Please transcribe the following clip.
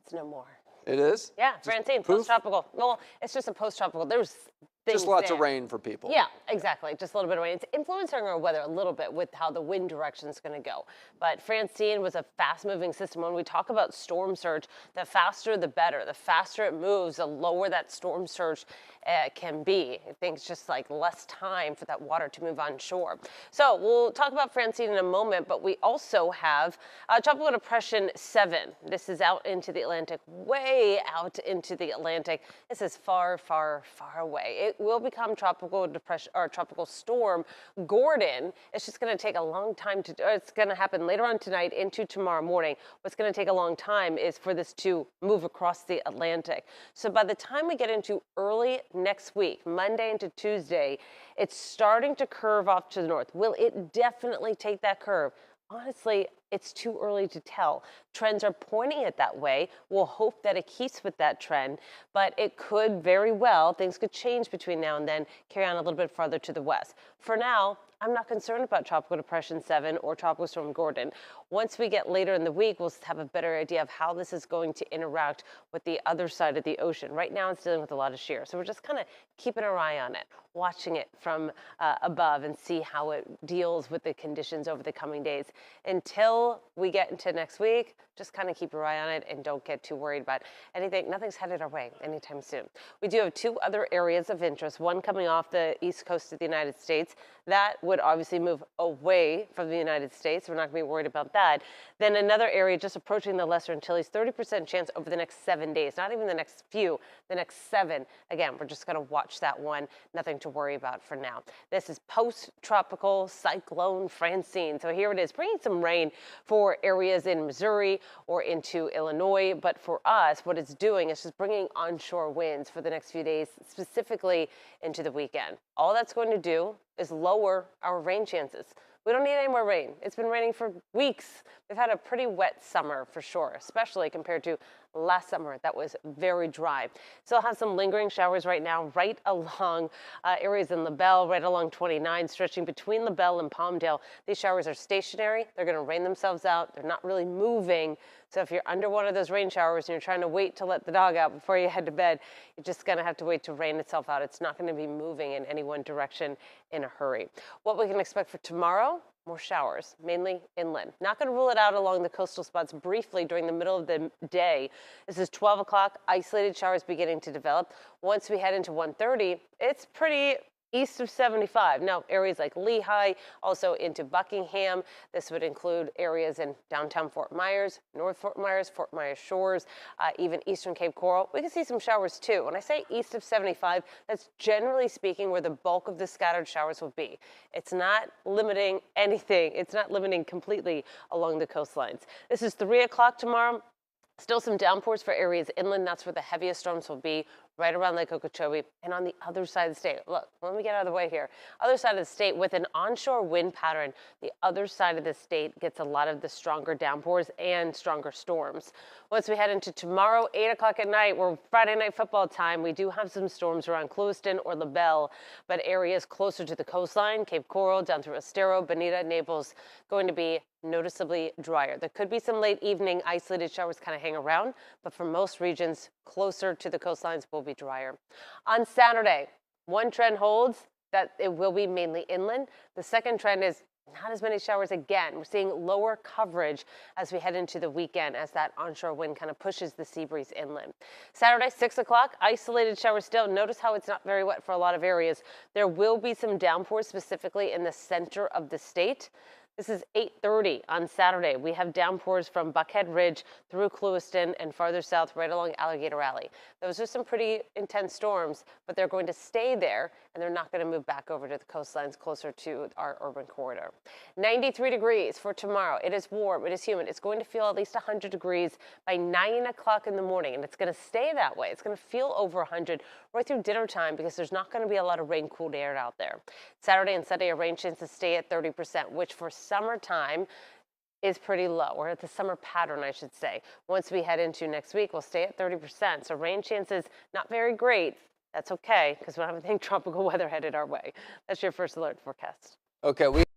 It's no more. It is? Yeah, Francine, post-tropical. Well, it's just a post-tropical. There's things just lots there. of rain for people. Yeah, exactly. Just a little bit of rain. It's influencing our weather a little bit with how the wind direction is going to go. But Francine was a fast-moving system. When we talk about storm surge, the faster the better. The faster it moves, the lower that storm surge can be. I think it's just like less time for that water to move on shore. So we'll talk about Francine in a moment, but we also have Tropical Depression 7. This is out into the Atlantic, way out into the Atlantic. This is far, far, far away. It will become tropical depression or tropical storm Gordon. It's just going to take a long time to. It's going to happen later on tonight into tomorrow morning. What's going to take a long time is for this to move across the Atlantic. So by the time we get into early next week, Monday into Tuesday, it's starting to curve off to the north. Will it definitely take that curve? Honestly, it's too early to tell. Trends are pointing it that way. We'll hope that it keeps with that trend, but it could very well, things could change between now and then, carry on a little bit farther to the west. For now, I'm not concerned about Tropical Depression 7 or Tropical Storm Gordon. Once we get later in the week, we'll have a better idea of how this is going to interact with the other side of the ocean. Right now, it's dealing with a lot of shear. So we're just kind of keeping our eye on it, watching it from above and see how it deals with the conditions over the coming days. Until we get into next week, just kind of keep your eye on it and don't get too worried about anything. Nothing's headed our way anytime soon. We do have two other areas of interest, one coming off the east coast of the United States. That would obviously move away from the United States. We're not going to be worried about that. Then another area just approaching the Lesser Antilles, 30% chance over the next 7 days, not even the next few, the next 7. Again, we're just going to watch that one. Nothing to worry about for now. This is post-tropical cyclone Francine. So here it is, bringing some rain for areas in Missouri or into Illinois. But for us, what it's doing is just bringing onshore winds for the next few days, specifically into the weekend. All that's going to do is lower our rain chances. We don't need any more rain. It's been raining for weeks. We've had a pretty wet summer for sure, especially compared to last summer that was very dry. Still have some lingering showers right now, right along areas in LaBelle, right along 29, stretching between LaBelle and Palmdale. These showers are stationary. They're going to rain themselves out. They're not really moving. So if you're under one of those rain showers and you're trying to wait to let the dog out before you head to bed, you're just going to have to wait to rain itself out. It's not going to be moving in any one direction in a hurry. What we can expect for tomorrow? More showers, mainly inland. Not going to rule it out along the coastal spots briefly during the middle of the day. This is 12 o'clock, isolated showers beginning to develop. Once we head into 1:30, it's pretty east of 75. Now, areas like Lehigh, also into Buckingham. This would include areas in downtown Fort Myers, North Fort Myers Shores, even eastern Cape Coral. We can see some showers too. When I say east of 75, that's generally speaking where the bulk of the scattered showers will be. It's not limiting anything. It's not limiting completely along the coastlines. This is 3 o'clock tomorrow. Still some downpours for areas inland. That's where the heaviest storms will be, right around Lake Okeechobee and on the other side of the state. Look, let me get out of the way here. Other side of the state with an onshore wind pattern. The other side of the state gets a lot of the stronger downpours and stronger storms. Once we head into tomorrow, 8 o'clock at night, we're Friday night football time. We do have some storms around Clewiston or LaBelle, but areas closer to the coastline, Cape Coral, down through Estero, Bonita, Naples, going to be noticeably drier. There could be some late evening isolated showers kind of hang around, but for most regions closer to the coastlines will be drier. On Saturday, one trend holds that it will be mainly inland. The second trend is not as many showers again. We're seeing lower coverage as we head into the weekend as that onshore wind kind of pushes the sea breeze inland. Saturday, 6 o'clock, isolated showers still. Notice how it's not very wet for a lot of areas. There will be some downpours specifically in the center of the state. This is 8:30 on Saturday. We have downpours from Buckhead Ridge through Clewiston and farther south right along Alligator Alley. Those are some pretty intense storms, but they're going to stay there and they're not going to move back over to the coastlines closer to our urban corridor. 93 degrees for tomorrow. It is warm. It is humid. It's going to feel at least 100 degrees by 9 o'clock in the morning, and it's going to stay that way. It's going to feel over 100 right through dinner time because there's not going to be a lot of rain-cooled air out there. Saturday and Sunday, our rain chances stay at 30%, which for summertime is pretty low, or at the summer pattern, I should say. Once we head into next week, we'll stay at 30%. So rain chances, not very great. That's okay, because we don't have anything tropical weather headed our way. That's your first alert forecast. Okay,